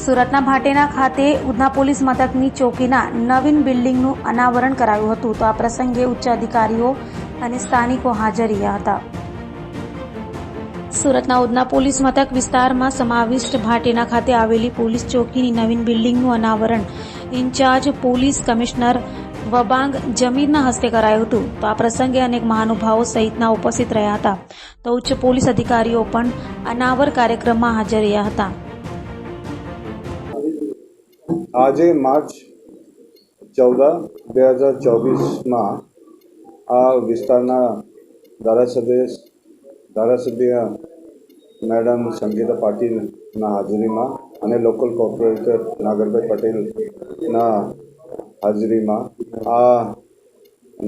સુરતના ભાટેના ખાતે ઉધના પોલીસ મથકની ચોકીના નવીન બિલ્ડિંગનું અનાવરણ કરાયું હતું. તો આ પ્રસંગે ઉચ્ચ અધિકારીઓ અને સ્થાનિકો હાજર રહ્યા હતા. સુરતના ઉધના પોલીસ મથક વિસ્તારમાં સમાવિષ્ટ ભાટેના ખાતે આવેલી પોલીસ ચોકીની નવીન બિલ્ડિંગનું અનાવરણ ઇન્ચાર્જ પોલીસ કમિશનર વબાંગ જમીરના હસ્તે કરાયું હતું. તો આ પ્રસંગે અનેક મહાનુભાવો સહિતના ઉપસ્થિત રહ્યા હતા. તો ઉચ્ચ પોલીસ અધિકારીઓ પણ અનાવર કાર્યક્રમમાં હાજર રહ્યા હતા. આજે માર્ચ 14, 2024 આ વિસ્તારના ધારાસભ્ય મેડમ સંગીતા પાટીલના હાજરીમાં અને લોકલ કોર્પોરેટર નાગરભાઈ પટેલના હાજરીમાં આ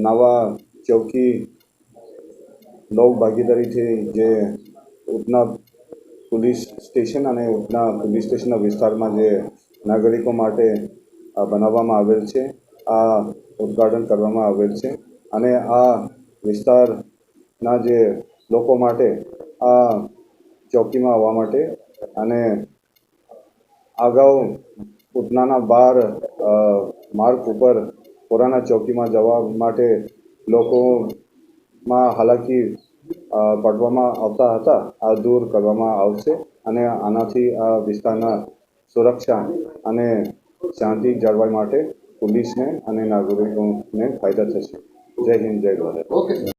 નવા ચોકી લોક ભાગીદારીથી જે ઉધના પોલીસ સ્ટેશન અને ઉધના પોલીસ સ્ટેશનના વિસ્તારમાં જે નાગરિકો માટે બનાવવામાં આવેલ છે, આ ઉદ્ઘાટન કરવામાં આવેલ છે. અને આ વિસ્તારના જે લોકો માટે આ ચોકીમાં આવવા માટે અને અગાઉ ઉધનાના 12 માર્ગ ઉપર પુરાના ચોકીમાં જવા માટે લોકોમાં હાલાકી પડવામાં આવતા હતા, આ દૂર કરવામાં આવશે અને આનાથી આ વિસ્તારના સુરક્ષા અને શાંતિ જળવાય માટે પોલીસને અને નાગરિકોને ફાયદા થશે. જય હિન્દ, જય ભારત.